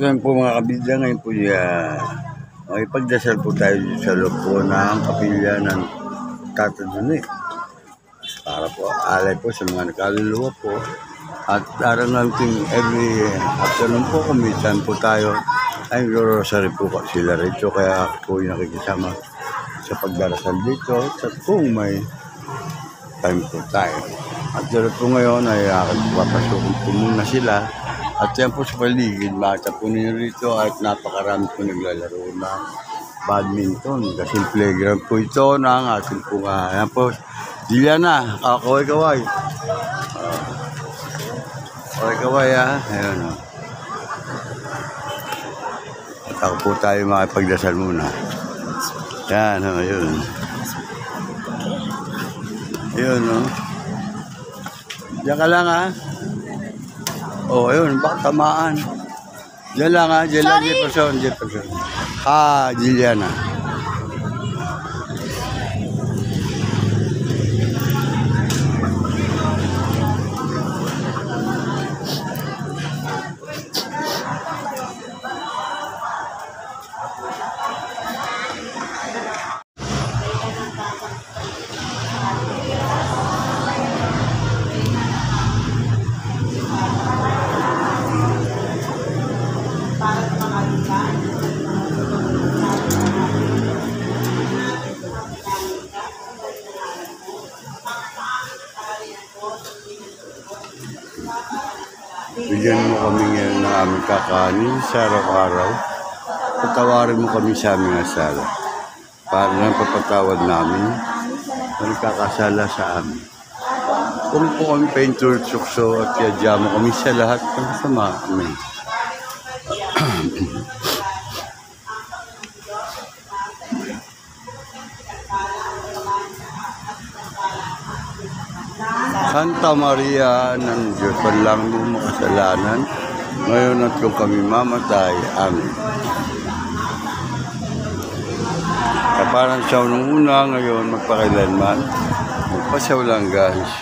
Yan po mga kabidya, ngayon po makipagdasal po tayo sa loob po ng kapilya ng Tata Duni. Para po alay po sa mga nakaluluwa po. At darang natin every afternoon po, kumisan po tayo. Ay, rosary po sila rito. Kaya ako po yung nakikisama sa pagdarasal dito. At kung may time po tayo. At dito po ngayon ay papasukin po muna sila. At yan po sa paligid, bata po ninyo rito at napakarami po naglalaro na badminton. Kasi playground po ito ng ating po nga. Yan po, Juliana, kaway-kaway. Kaway-kaway Ayan o. At ako po tayo makipagdasal muna. Yan o, yun. Yun o. Diyan ka lang Oh, ayun, baka tamaan. Diyan lang diyan lang, Jefferson. Juliana. Bigyan mo kami ngayon ng aming kakanin sa araw-araw. Patawarin mo kami sa aming asala. Para nang papatawad namin na nagkakasala sa amin. Kung po kami paintul, sukso at yadya mo kami sa lahat ng kasama. Amen. Santa Maria ng Diyos, panalangin mo makasalanan, ngayon at kung kami mamatay. Amen. Kaparan siya nung una, ngayon magpakailanman, magpasawalang guys.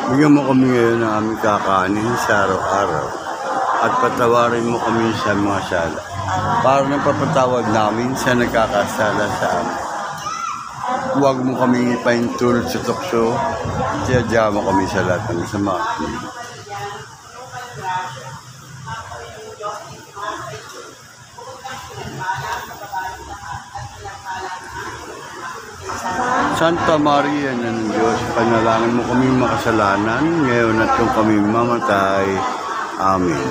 Bigyan mo kami ngayon ng aming kakanin sa araw-araw at patawarin mo kami sa mga sala para nang papatawad namin sa nagkakasala sa amin. Huwag mo kami ipaintul sa tukso at yadya mo kami sa lahat ng masama. Santa Maria ng Diyos, panalangin mo kami makasalanan, ngayon at kung kami mamatay. Amen.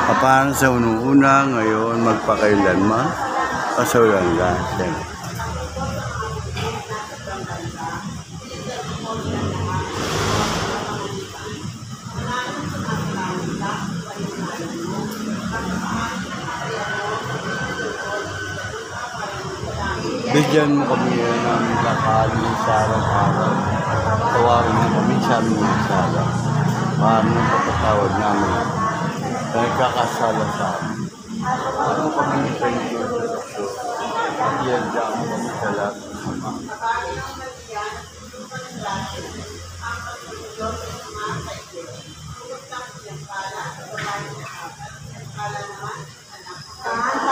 Kaparan sa unang-una, ngayon magpakailanman, pasawalang lahat. Bigyan mo kami ng aming kakanin sa araw-araw. Tawarin mo kami sa aming sala. Para nang papatawad namin na nagkakasala sa amin. Huwag mo kami ipaintul sa tukso at yadya mo kami sa lahat ng masama.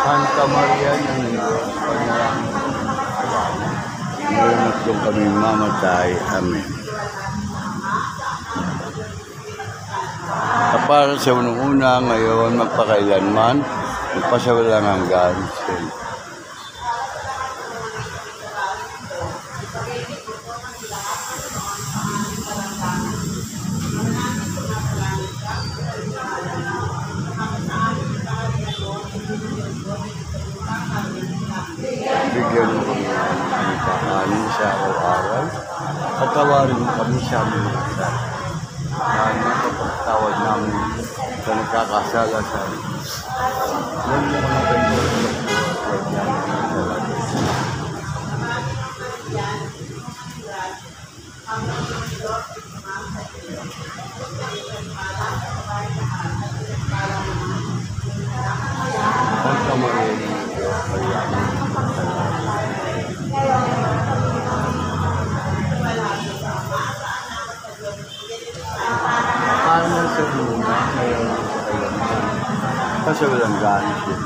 Santa Maria ng Diyos, panalangin mo ngayon at kung kami mamatay. Amen. Kaparan sa unang-una, ngayon magpakailanman, magpasawalang hanggan. Bigyan mo kami ng kakanin sa araw-araw. Patawarin mo kami sa aming masama. Dahil napapatawad namin sa nagkakasala sa amin. Huwag mo kami paintul sa tukso at yadya mo kami sa lahat ng masama. Kasi walang ganas yun.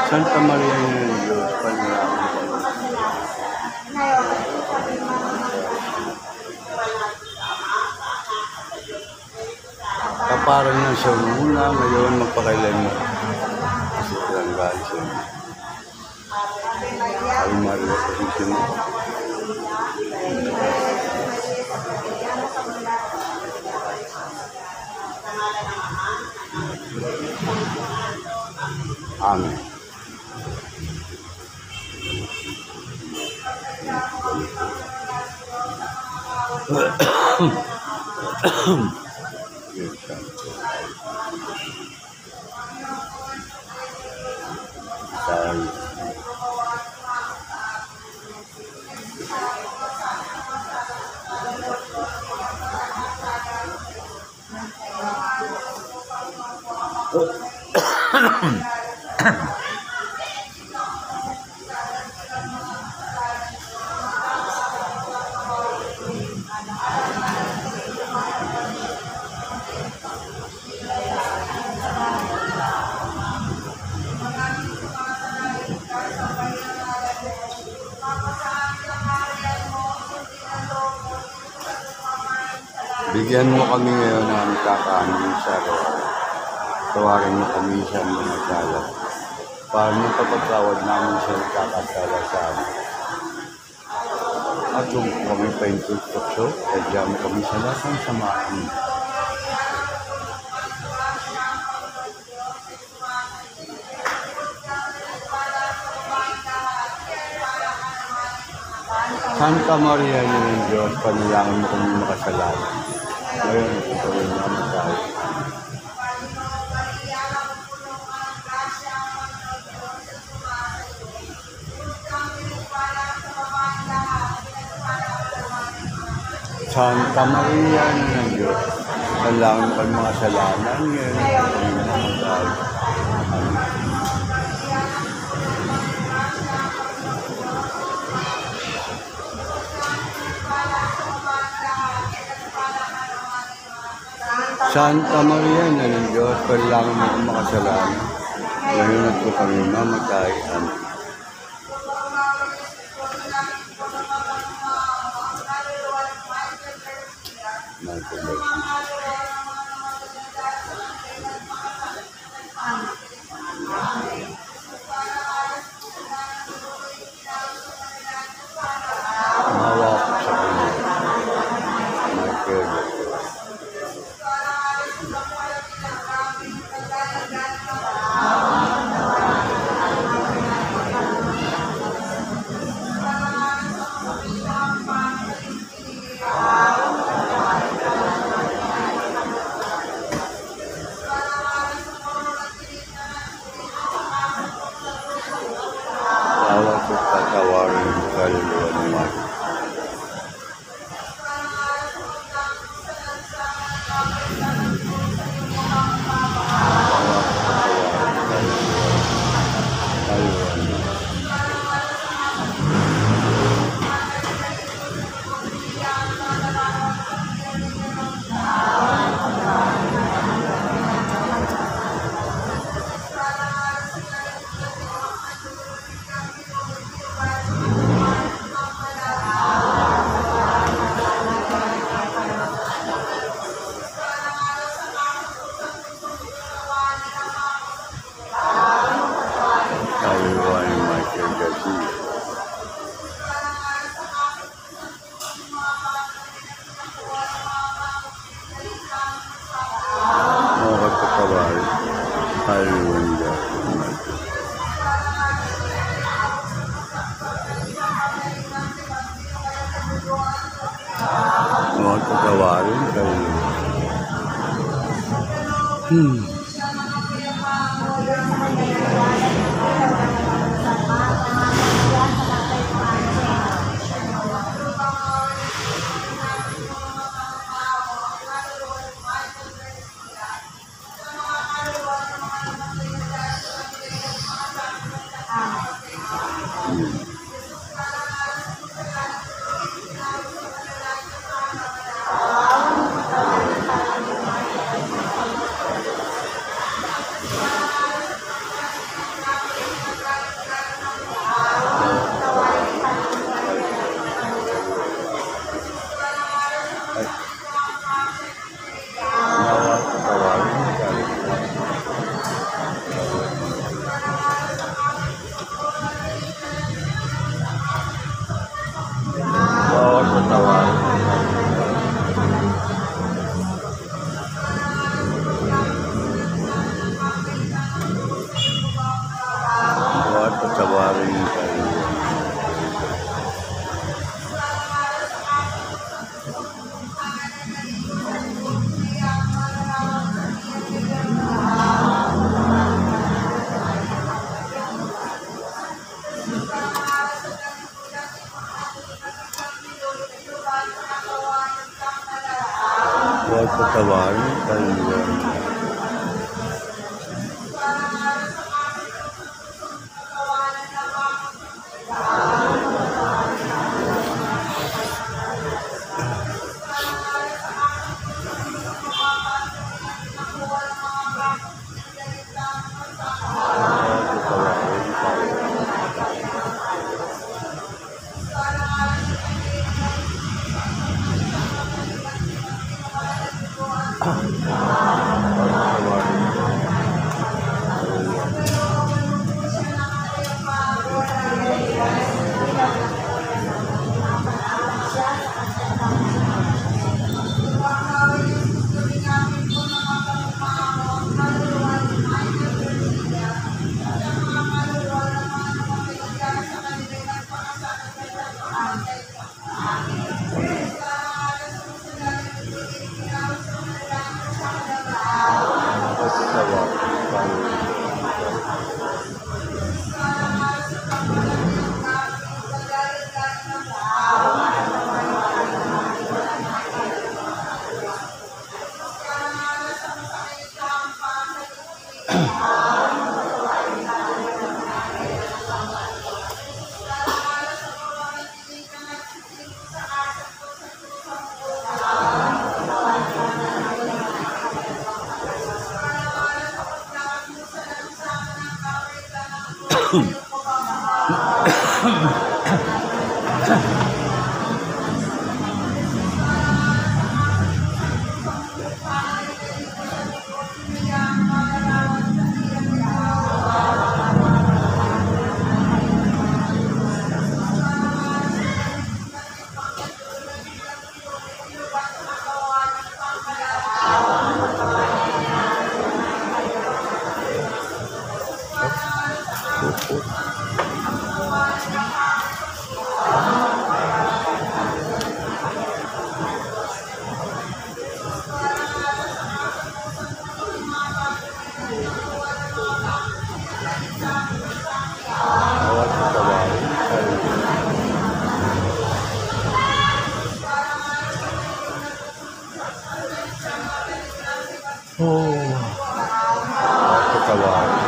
Santa Maria ng Diyos, panalangin ko. Kaparang na siya muna, ngayon magpakailan mo. Kasi walang ganas yun. Ay Maria, kasi mo. Amen. Bigyan mo kami ngayon ng kakanin sa araw-araw. Tawarin mo kami sa mga sala. Para mo kapagtawad namin sa nagkakasala sa amin. At kung kami pa yung tutokso, kaya mo kami sa lahat ng samaan. Santa Maria ng Diyos, panalangin mo kami makasalanan. Ngayon, ito rin naman tayo. Santa Maria ng Diyos, panalangin mo kami makasalanan. Ngayon, ito rin naman tayo. Amen. Santa Maria ng Diyos, panalangin mo kami makasalanan. Ngayon at kami mamatay. Amen. Mahawa ko sa kanya. Tawag ko patawarin mo kaluluwa naman. Hallelujah. Bawat patawarin kayo. Bawat patawarin kayo. Bawat patawarin bawat patawarin kayo. Bawat patawarin kayo. Bawat patawarin kayo. Bawat patawarin.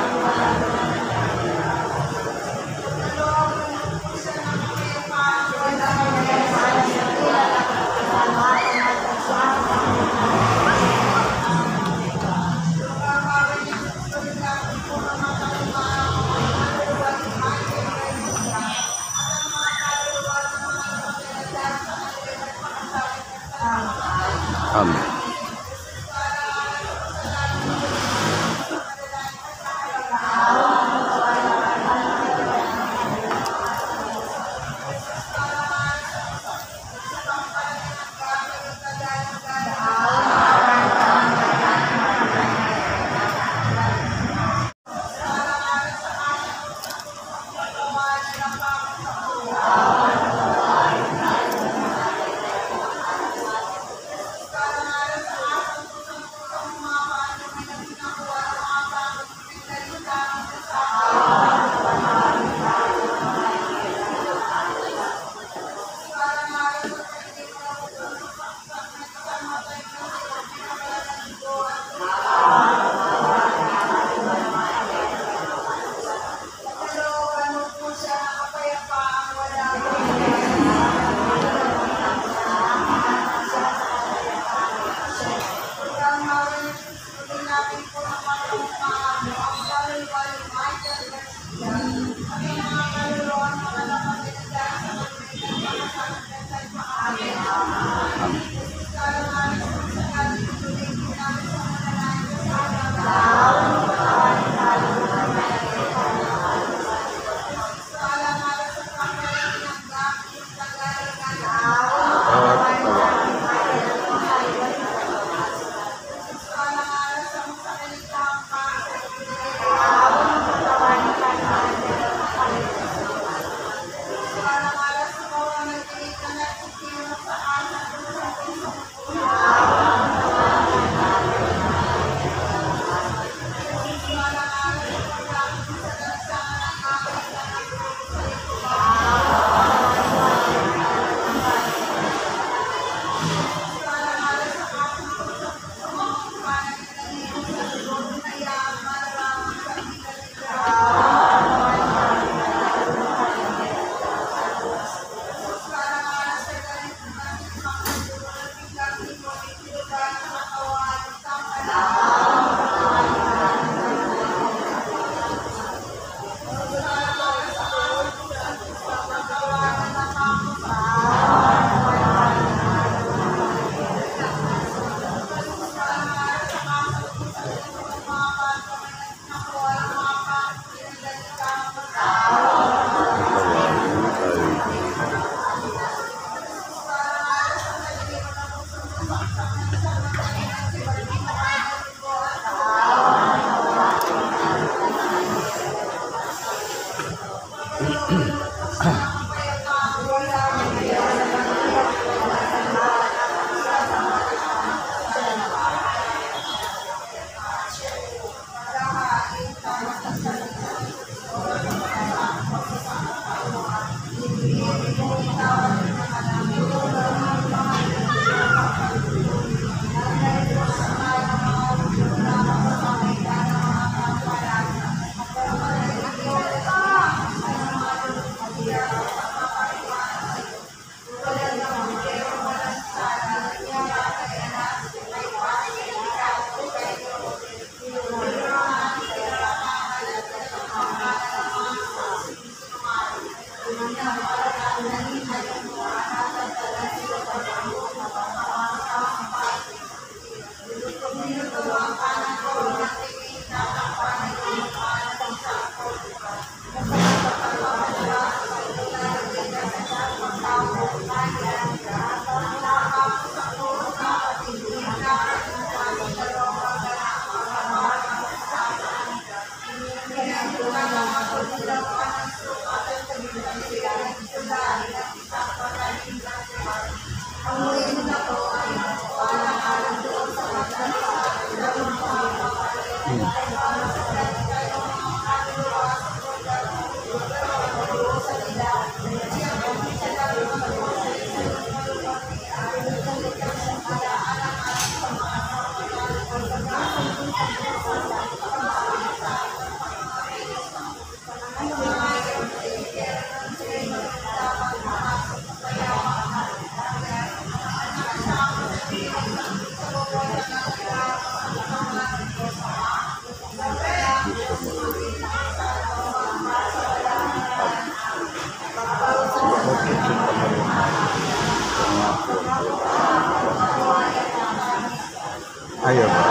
Ayaw ba?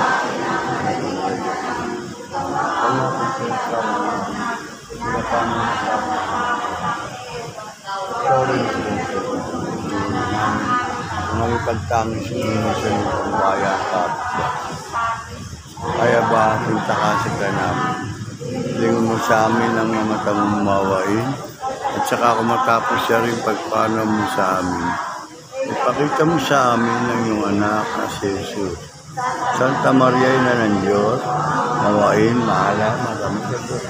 Sorry. Mga ipagtangis nyo sa inyong bayan kapit. Kaya ba punta kasi ka namin? Lingon mo sa amin ang mga matang umawain at saka kung matapos siya rin pagpano mo sa amin. Ipakita mo sa amin ang iyong anak na si Jesus. Santa Maria ina ng Diyos, mawain, mahala, magamit sa Diyos.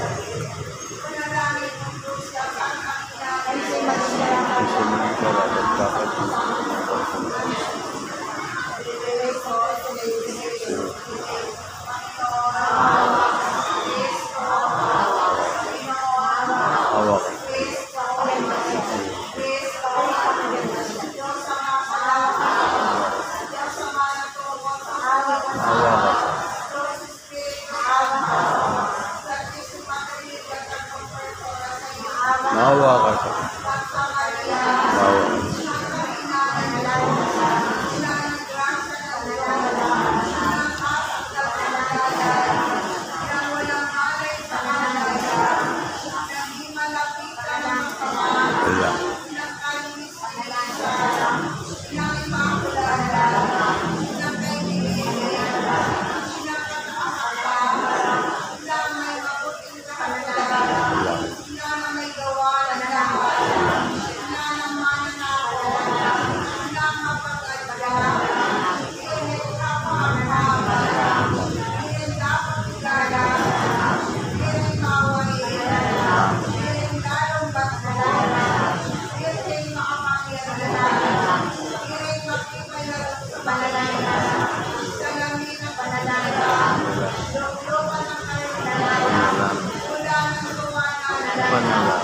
Mawa ka sa mawa. Wala.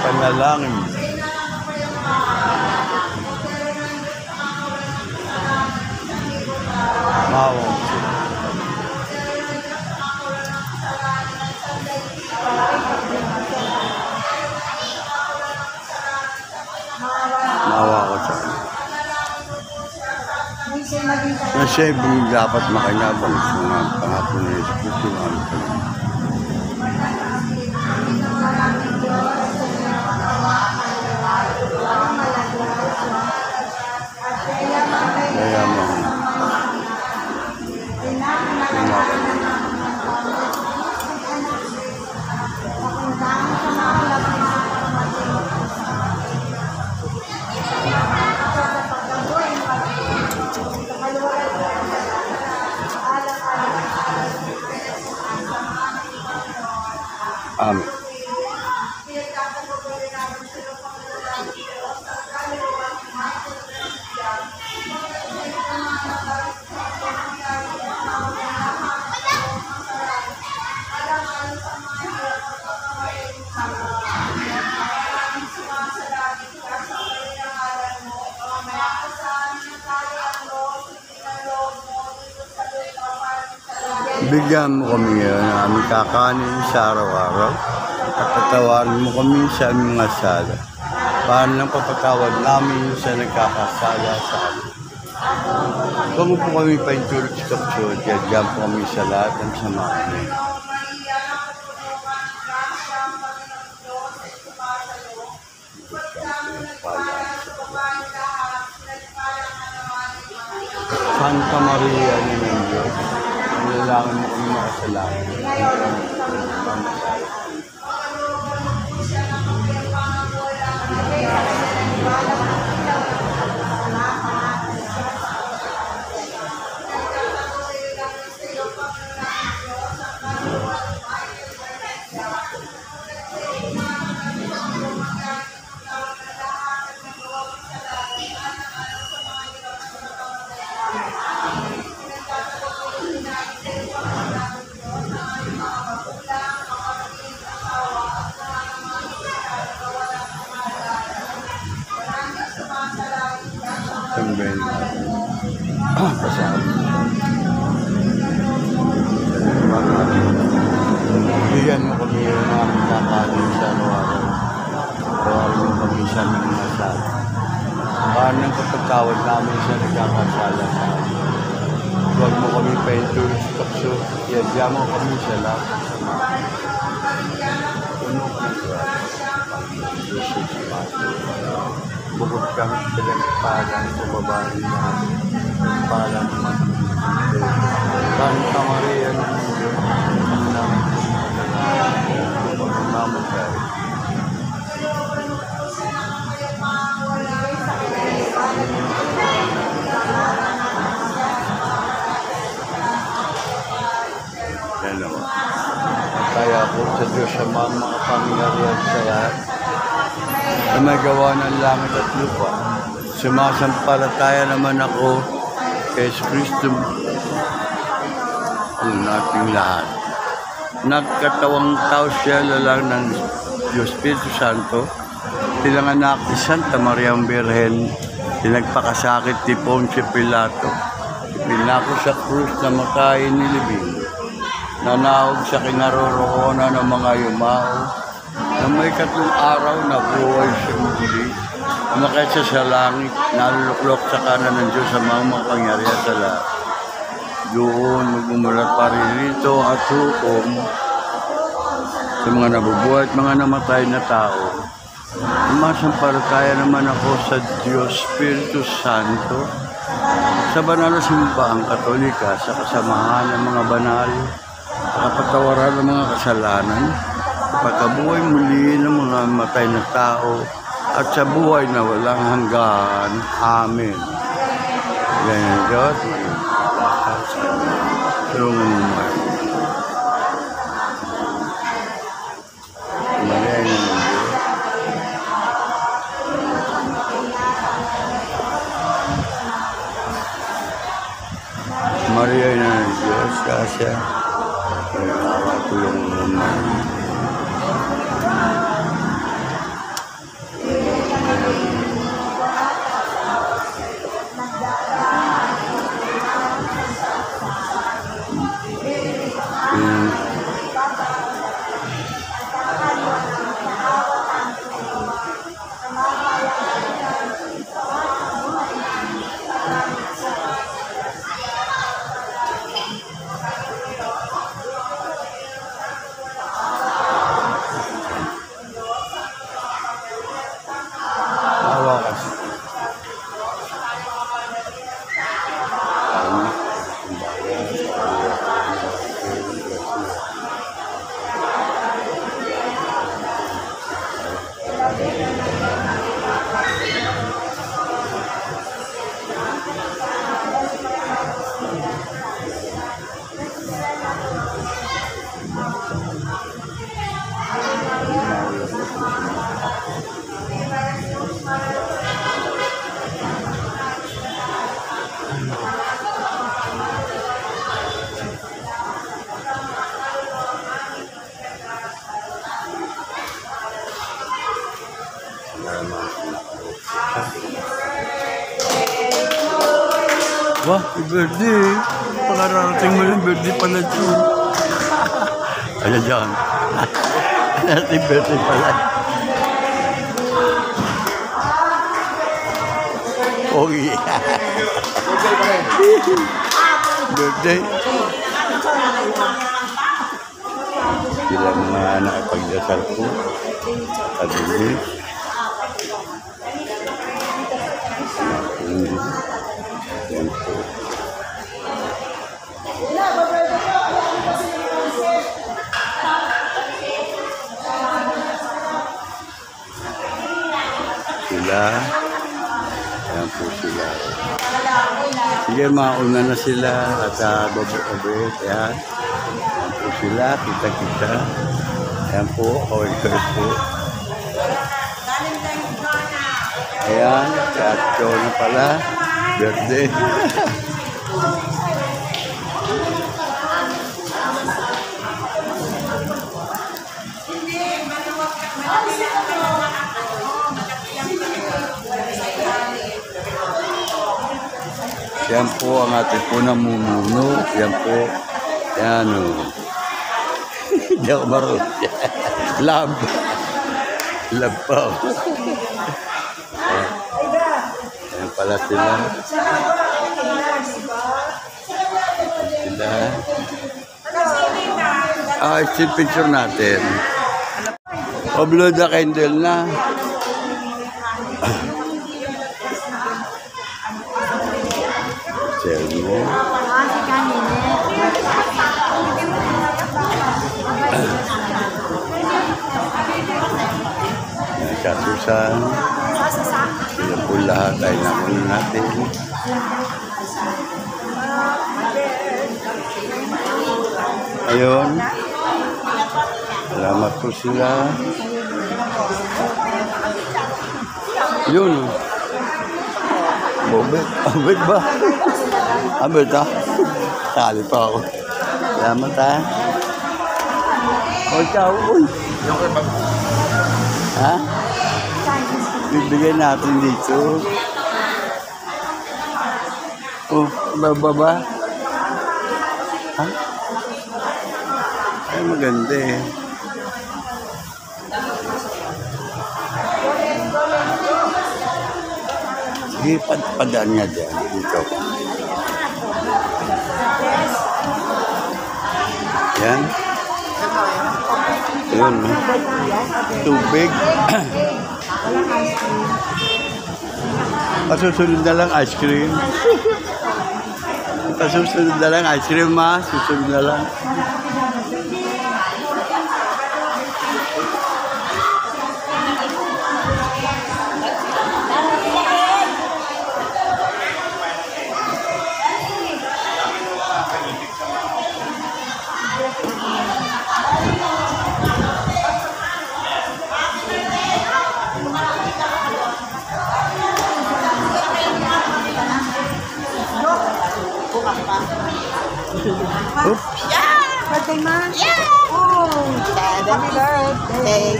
Panalangin. Mawang siya. Mawa ko siya. Na siya yung dapat makinabang sa mga pangako ni Jesus Cristo. Amen. Bigyan mo kami ng aming kakanin sa araw-araw at patawarin mo kami sa aming mga sala. Paano lang papatawad namin sa nagkakasala sa amin. Huwag mo po kami paintulog sa kapsyon, kaya diyan po kami sa lahat ng samahan. Santa Maria, Ina ng Diyos, nalangin mo kami mga kasalanan. Também bigyan mo kami ng aming kakanin sa araw-araw. Tawarin mo kami sa aming mga sala. Paano ng kapagkawad namin sa nagkakasala sa amin. Huwag mo kami paintulog sa kapsyon, kaya mo kami sa lahat ng samahan. Puno kami sa Jesus Cristo. Bukod kami pinagpalang sa babae namin, palang magpapalito. Santa Maria ng Diyos, ang namin sa pagmamagay. Yan naman. Kaya po sa Diyos sa mga pangyarihan sa lahat, na may gawa ng langit at lupa. Sumasampalataya naman ako kay Kristo ang nating lahat. Nagkatawang tao siya lalang ng Diyos Espiritu Santo, silang anak ni Santa Maria ang Birhen, pinagpakasakit ni Poncio Pilato, pinako sa krus na makain nilibing, nanahog sa kinaroroonan ng mga yumao, na may 3 araw na buhay siya muli, umakit siya sa langit, naluluklok sa kanan ng Diyos sa mga makapangyarihan sa lahat. Doon magmumulat pa rin rito at hukom sa mga nabubuhay at mga namatay na tao. Sumasampalataya naman ako sa Diyos Espiritu Santo, sa banal na simbahang Katolika, sa kasamahan ng mga banal, sa kapatawaran ng mga kasalanan, pagkabuhay muli ng mga matay na tao, at sa buhay na walang hanggan. Amen. Ganyan Diyos. Tulungan mo mo. Maria ng Diyos. Maria ng Diyos, kasi tulong naman. Wah, birthday. Pangararating mo yung birthday pala ito. Ayan dyan. Ating birthday pala. Oh yeah. Birthday. Sila mga nakapagdasal ko. Kaduli. Yan po. Sila. Ayan po sila. Sige, mauna na sila at babot-abot. Ayan. Ayan po sila. Kita-kita. Ayan po. Kawin-kawin po. Ayan. At na pala. Birthday. Yan po ang ating po namumuno. Yan po. Yan o. Hindi ako marunong. Love. Love po. Yan pala sila. Sila. It's yung picture natin. Blow the candle na. Selmo. Kasusan. Sila po lahat ay nakunin natin. Ayun. Salamat po sila. Yun. Bobet. Bobet ba? Abet ha? Tali pa ako. Salamat ha. O ikaw. Uy. Ha? Bibigyan natin dito. Oh, baba. Ha? Ay, maganda eh. Sige, padaan nga dyan. Dito. Yan. Yun. Tubig. Pasusunod na lang ice cream. Pasusunod na lang ice cream ma. Susunod na lang. Oops. Birthday ma? Yeah! Oh, happy birthday.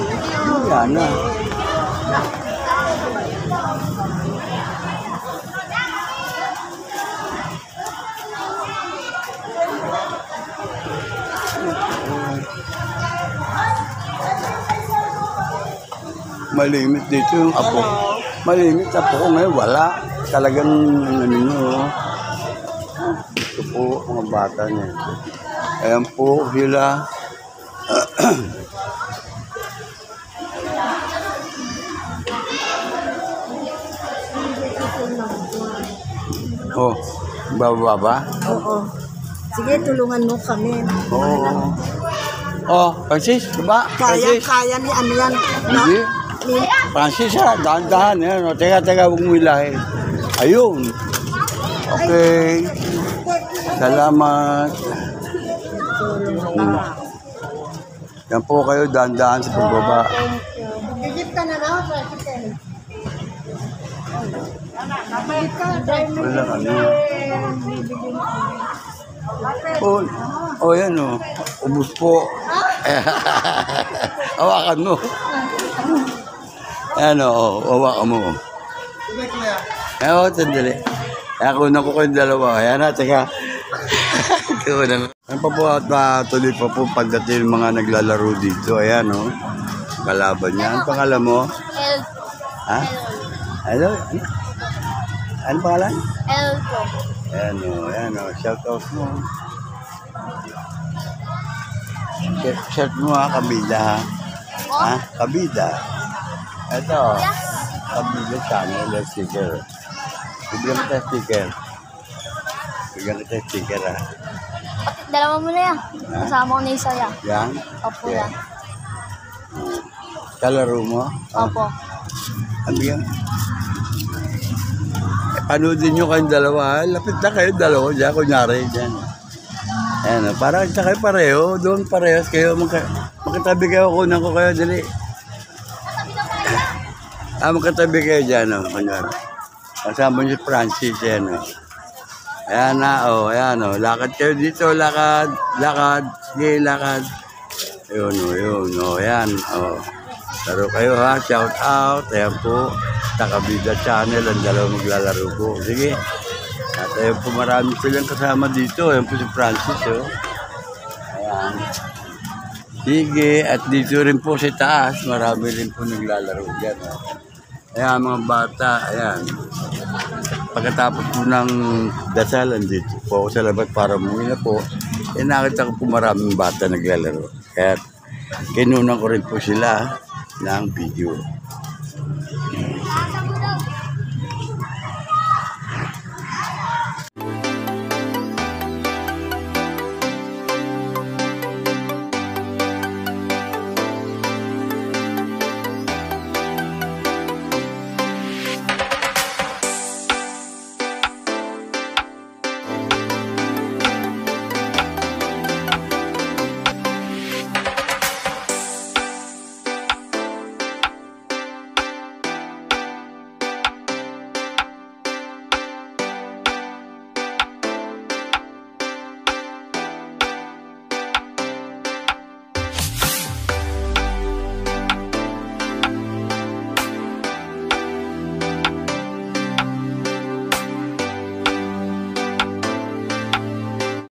Yan na. Malimit dito yung apo. Malimit apo ko ngayon. Wala. Talagang ano nyo. Ito po mga bata niya. Ayan po sila. Oh, bababa ba? Oo. Sige, tulungan mo kami. Oo. Oh, Francis, diba? Francis? Kaya ni ano yan. Hindi. Ni, Francis, dahan-dahan. Yan. O, teka, huwag mo ilahin. Ayun. Okay. Salamat. Yan po kayo, dahan-dahan sa pagbaba. Gigit ka na na, President. Wala ano. Oh, yan o. Ubus po. Hawakan mo. Ano, hawakan mo. Sandali. Kunan ko kayong dalawa. Ayan na, teka. Kunan ko. Ayan pa po at tuloy pa po pagdating ng mga naglalaro dito. Ayan o. Kalaban niya. Ano pangalan mo? El. Ha? Hello? Ano pangalan? El po. Ayan o. Shout out mo. Shout mo ha, kabida ha. Ha? Kabida. Ito. Kabida channel. Sticker. Bigyan kita sticker. Bigyan kita sticker ha. Dalawa mo na yan. Kasama ko na isa yan. Yan? Opo yan. Kalaro mo? Opo. Ano yan? Panoodin nyo kayong dalawa ha. Lapit na kayong dalawa dyan. Kunyari dyan. Ayan, parang kayo pareho. Doon parehas kayo. Magkatabi kayo. Kunan ko kayo. Dali. Magkatabi kayo dyan. Kunyari. Kasama nyo si Francis. Ayan. Ayan na. Ayan. Lakad kayo dito. Lakad. Sige, lakad. Ayun. Ayan. Laro kayo ha. Shout out. Ayan po. Takabida channel. Ang dalawa maglalaro po. Sige. At ayun po, marami silang kasama dito. Ayun po si Francis, Ayan. Sige, at dito rin po sa taas, marami rin po naglalaro dyan. Ayan, mga bata, ayan. Pagkatapos po ng dasal, andito po ako sa labas para umuwi na po. Nakita ko po maraming bata naglalaro. Kaya kinunan ko rin po sila ng video.